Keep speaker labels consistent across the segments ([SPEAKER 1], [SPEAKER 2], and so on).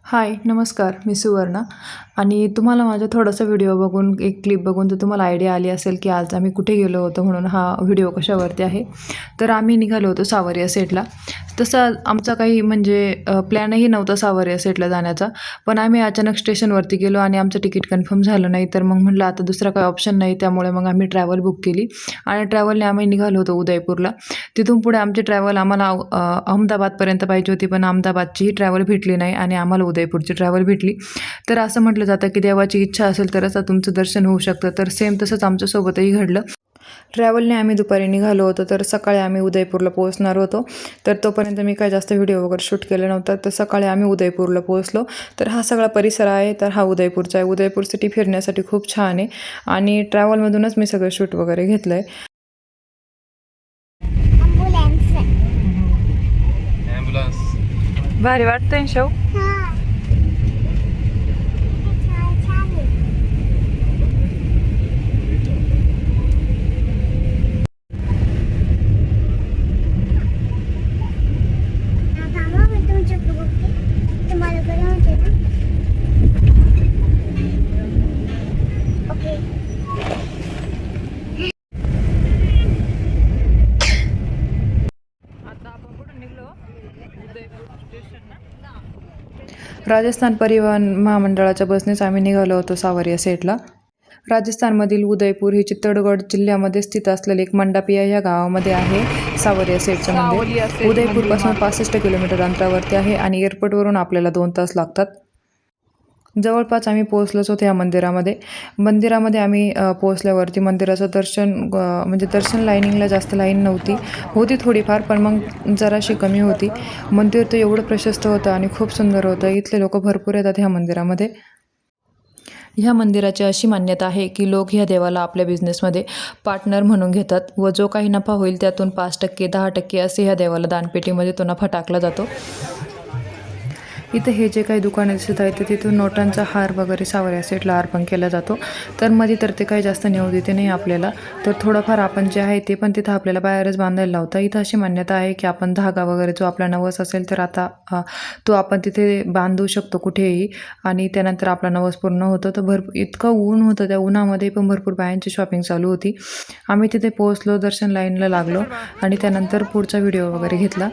[SPEAKER 1] हाय नमस्कार, मी सुवर्णा आणि तुम्हाला माझा थोडासा व्हिडिओ बघून एक क्लिप बघून तर तुम्हाला आयडिया आली असेल की आज आम्ही कुठे गेलो होतो म्हणून हा व्हिडिओ कशावरती आहे. तर आम्ही निघालो होतो सावर्या सेटला. तसा आमचा काही म्हणजे प्लॅनही नव्हता सावर्या सेटला जाण्याचा, पण आम्ही अचानक स्टेशनवरती गेलो आणि आमचं तिकीट कन्फर्म झालं नाही. तर मग म्हटलं आता दुसरा काही ऑप्शन नाही, त्यामुळे मग आम्ही ट्रॅव्हल बुक केली आणि ट्रॅव्हलने आम्ही निघालो होतो उदयपूरला. तिथून पुढे आमची ट्रॅव्हल आम्हाला अहमदाबादपर्यंत पाहिजे होती, पण अहमदाबादचीही ट्रॅव्हल भेटली नाही आणि आम्हाला उदयपूरची ट्रॅव्हल भेटली. तर असं म्हटलं जातं की देवाची इच्छा असेल तरच तुमचं दर्शन होऊ शकतं. तर सेम तसंच आमच्यासोबतही घडलं. ट्रॅव्हलने आम्ही दुपारी निघालो होतो, तर सकाळी आम्ही उदयपूरला पोहोचणार होतो. तर तोपर्यंत मी काय जास्त व्हिडिओ वगैरे शूट केलं नव्हतं. तर सकाळी आम्ही उदयपूरला पोहोचलो. तर हा सगळा परिसर आहे, तर हा उदयपूरचा आहे. उदयपूर सिटी फिरण्यासाठी खूप छान आहे आणि ट्रॅव्हलमधूनच मी सगळं शूट वगैरे घेतलं आहे. भारी वाटतंय शव. राजस्थान परिवहन महामंडळाच्या बसनेच आम्ही निघालो होतो सावर्या सेटला. राजस्थानमधील उदयपूर ही चित्तौडगड जिल्ह्यामध्ये स्थित असलेले एक मंडापिया या गावामध्ये आहे सावर्या सेटचं मंदिर. उदयपूरपासून 65 किलोमीटर अंतरावरती आहे आणि एअरपोर्टवरून आपल्याला 2 तास लागतात. जवळपास आम्ही पोहोचलोच होतो या मंदिरामध्ये आम्ही पोहोचल्यावरती मंदिराचं दर्शन म्हणजे दर्शन लाईनिंगला जास्त लाईन होती थोडीफार, पण मग जराशी कमी होती. मंदिर तर एवढं प्रशस्त होतं आणि खूप सुंदर होतं. इथले लोक भरपूर येतात ह्या मंदिरामध्ये. ह्या मंदिराची अशी मान्यता आहे की लोक ह्या देवाला आपल्या बिझनेसमध्ये पार्टनर म्हणून घेतात व जो काही नफा होईल त्यातून 5%, 10% असे ह्या देवाला दानपेटीमध्ये तो नफा टाकला जातो. इथं हे जे काही दुकानं दिसत आहेत तिथून नोटांचा हार वगैरे सावर्या सेटला अर्पण केला जातो. तर मध्ये तर ते काही जास्त नेऊ देते नाही आपल्याला, तर थोडंफार आपण जे आहे ते पण तिथं आपल्याला बाहेरच बांधायला लावतं. इथं अशी मान्यता आहे की आपण धागा वगैरे जो आपला नवस असेल तर आता तो आपण तिथे बांधू शकतो कुठेही आणि त्यानंतर आपला नवस पूर्ण होतं. तर इतकं ऊन होतं, त्या उन्हामध्ये पण भरपूर बायांची शॉपिंग चालू होती. आम्ही तिथे पोहोचलो, दर्शन लाईनला लागलो आणि त्यानंतर पुढचा व्हिडिओ वगैरे घेतला.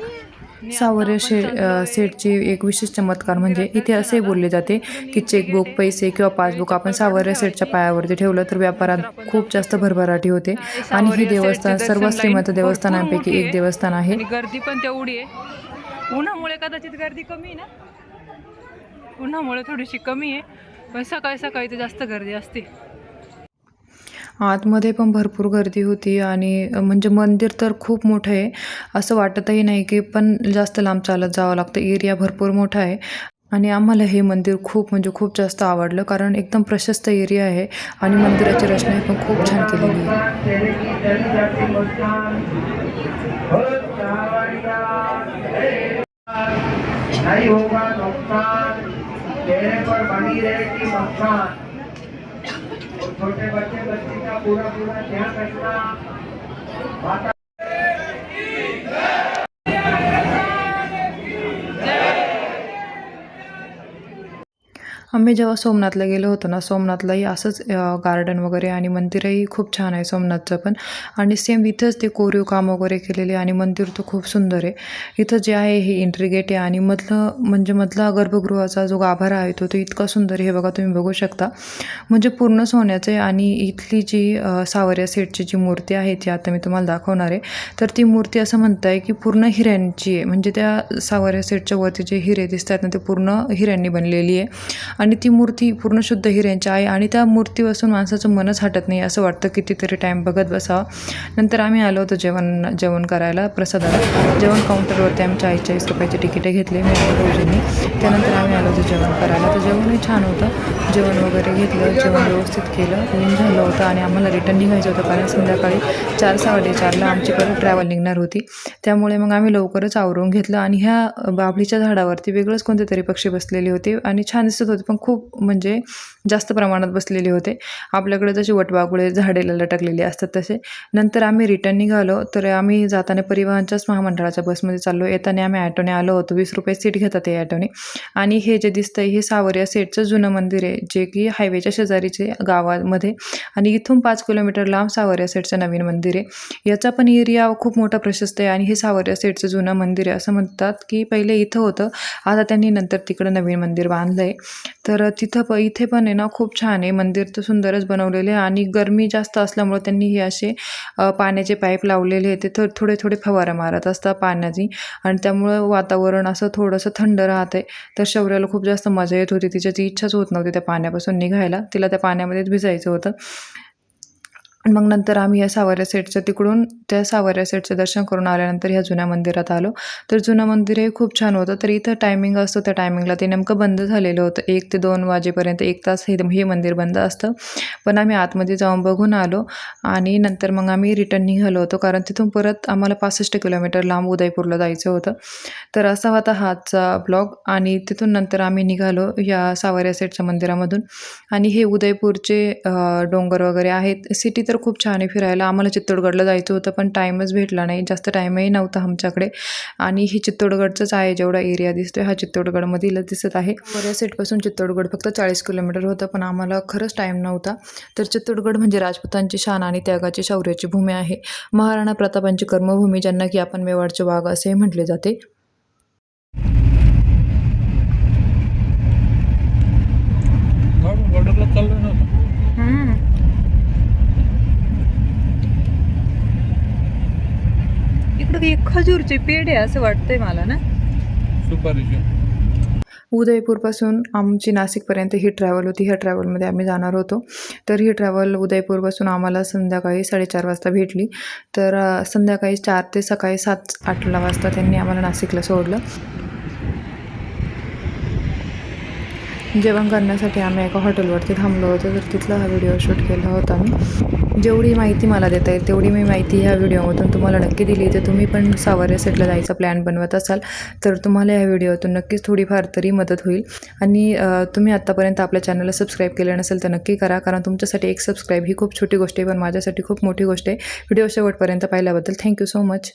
[SPEAKER 1] सावर्या सेटची एक विशेष चमत्कार म्हणजे इथे असे बोलले जाते की चेकबुक, पैसे किंवा पासबुक आपण सावर्या सेटच्या पायावरती ठेवलं तर व्यापारात खूप जास्त भरभराटी होते आणि हे देवस्थान सर्व श्रीमंत देवस्थानांपैकी एक देवस्थान आहे.
[SPEAKER 2] गर्दी पण तेवढी आहे. उन्हामुळे कदाचित गर्दी कमी आहे ना, उन्हामुळे थोडीशी कमी आहे, पण सकाळी सकाळी तर जास्त गर्दी असते.
[SPEAKER 1] आतमध्ये पण भरपूर गर्दी होती आणि म्हणजे मंदिर तर खूप मोठं आहे, असं वाटतही नाही की पण जास्त लांब चालत जावं लागतं. एरिया भरपूर मोठा आहे आणि आम्हाला हे मंदिर खूप जास्त आवडलं, कारण एकदम प्रशस्त एरिया आहे आणि मंदिराची रचना पण खूप छान केलेली आहे. छोटे बच्चे का पूरा ध्यान रखना. आम्ही जेव्हा सोमनाथला गेलो होतो ना, सोमनाथलाही असंच गार्डन वगैरे आणि मंदिरही खूप छान आहे सोमनाथचं पण, आणि सेम इथंच ते कोरीव काम वगैरे केलेले आणि मंदिर तर खूप सुंदर आहे. इथं जे आहे हे एंट्री गेट आहे आणि मधला गर्भगृहाचा जो गाभारा आहे तो इतका सुंदर आहे. हे बघा, तुम्ही बघू शकता, म्हणजे पूर्ण सोन्याचं आहे. आणि इथली जी सावर्या सेटची जी मूर्ती आहे ती आता मी तुम्हाला दाखवणार आहे. तर ती मूर्ती असं म्हणत आहे की पूर्ण हिऱ्यांची आहे, म्हणजे त्या सावर्या सेटच्या वरती जे हिरे दिसतात ना ते पूर्ण हिऱ्यांनी बनलेली आहे आणि ती मूर्ती पूर्ण शुद्ध हिऱ्यांची आहे आणि त्या मूर्तीपासून माणसाचं मनच हटत नाही, असं वाटतं कितीतरी टाईम बघत बसावं. नंतर आम्ही आलो होतो जेवण करायला प्रसादाला. जेवण काउंटरवरती आम्ही 40-40 रुपयाची तिकीटे घेतले मी आणि भाऊजींनी. त्यानंतर आम्ही आलो होतो जेवण करायला. तर जेवणही छान होतं. जेवण वगैरे घेतलं, जेवण व्यवस्थित केलं, ऊन झालं होतं आणि आम्हाला रिटर्न निघायचं होतं कारण संध्याकाळी 4-4:30ला आमची परत ट्रॅव्हल निघणार होती. त्यामुळे मग आम्ही लवकरच आवरून घेतलं आणि ह्या बाभळीच्या झाडावरती वेगळंच कोणते तरी पक्षी बसलेले होते आणि छान दिसत होते, पण खूप म्हणजे जास्त प्रमाणात बसलेले होते. आपल्याकडे जशी वटवाघुळे झाडेला लटकलेली असतात तसे. नंतर आम्ही रिटर्न निघालो. तर आम्ही जाताना परिवहनच्याच महामंडळाच्या बसमध्ये चाललो, येताना आम्ही ॲटोने आलो होतो. 20 रुपये सीट घेतात हे ॲटोने. आणि हे जे दिसतंय हे सावरिया सेठचं जुनं मंदिर आहे, जे की हायवेच्या शेजारीचे गावामध्ये आणि इथून 5 किलोमीटर लांब सावरिया सेठचं नवीन मंदिर आहे. याचा पण एरिया खूप मोठा प्रशस्त आहे आणि हे सावरिया सेठचं जुनं मंदिर आहे. असं म्हणतात की पहिले इथं होतं, आता त्यांनी नंतर तिकडं नवीन मंदिर बांधलं आहे. तर इथे पण आहे ना खूप छान आहे मंदिर, तर सुंदरच बनवलेले आहे आणि गरमी जास्त असल्यामुळे त्यांनी हे असे पाण्याचे पाईप लावलेले आहे. ते थोडे थोडे फवारा मारत असतात पाण्याची आणि त्यामुळं वातावरण असं थोडंसं थंड राहते. तर शौर्याला खूप जास्त मजा येत होती. तिच्याची इच्छाच होत नव्हती त्या पाण्यापासून निघायला, तिला त्या पाण्यामध्येच भिजायचं होतं. मग नंतर आम्ही या सावरिया सेठचं तिकडून त्या सावरिया सेठचं दर्शन करून आल्यानंतर ह्या जुन्या मंदिरात आलो. तर जुनं मंदिर हे खूप छान होतं. तर इथं टायमिंग असतो, त्या टायमिंगला ते नेमकं बंद झालेलं होतं. 1 ते 2 वाजेपर्यंत 1 तास हे मंदिर बंद असतं. पण आम्ही आतमध्ये जाऊन बघून आलो आणि नंतर मग आम्ही रिटर्न निघालो होतो कारण तिथून परत आम्हाला 65 किलोमीटर लांब उदयपूरला जायचं होतं. तर असा होता हा आजचा ब्लॉग आणि तिथून नंतर आम्ही निघालो या सावरिया सेठच्या मंदिरामधून. आणि हे उदयपूरचे डोंगर वगैरे आहेत. सिटी तर खूप छान आहे फिरायला. आम्हाला चित्तोडगडला जायचं होतं पण टाईमच भेटला नाही, जास्त टाईमही नव्हता आमच्याकडे. आणि हे चित्तोडगडचंच आहे, जेवढा एरिया दिसतोय हा चित्तोडगडमधीलच दिसत आहे. सावरिया सेठपासून चित्तोडगड फक्त 40 किलोमीटर होतं, पण आम्हाला खरंच टाईम नव्हता. तर चित्तोडगड म्हणजे राजपुतांची शान आणि त्यागाची शौर्याची भूमी आहे. महाराणा प्रतापांची कर्मभूमी, ज्यांना की आपण मेवाडचे वाघ असे म्हटले जाते.
[SPEAKER 3] बॉर्डरला चाललोय ना.
[SPEAKER 2] इकडं एक खजूरचे पेढे आहे असं वाटतंय मला ना.
[SPEAKER 3] सुपारीचे.
[SPEAKER 1] उदयपूरपासून आमची नाशिकपर्यंत ही ट्रॅव्हल होती. ह्या ट्रॅव्हलमध्ये आम्ही जाणार होतो. तर ही ट्रॅव्हल उदयपूरपासून आम्हाला संध्याकाळी 4:30 वाजता भेटली. तर संध्याकाळी 4 ते सकाळी 7-8 वाजता त्यांनी आम्हाला नाशिकला सोडलं. जेवण करण्यासाठी आम्ही एका हॉटेलवरती थांबलो होतो. तर तिथला हा व्हिडिओ शूट केला होता मी. जेवढी माहिती मला देता येईल तेवढी मी माहिती ह्या व्हिडिओमधून तुम्हाला नक्की दिली. तर तुम्ही पण सावरिया सेटला जायचा प्लॅन बनवत असाल तर तुम्हाला ह्या व्हिडिओतून नक्कीच थोडीफार तरी मदत होईल. आणि तुम्ही आत्तापर्यंत आपल्या चॅनलला सबस्क्राईब केलं नसेल तर नक्की करा, कारण तुमच्यासाठी एक सबस्क्राईब ही खूप छोटी गोष्ट आहे, पण माझ्यासाठी खूप मोठी गोष्ट आहे. व्हिडिओ शेवटपर्यंत पाहिल्याबद्दल थँक्यू सो मच.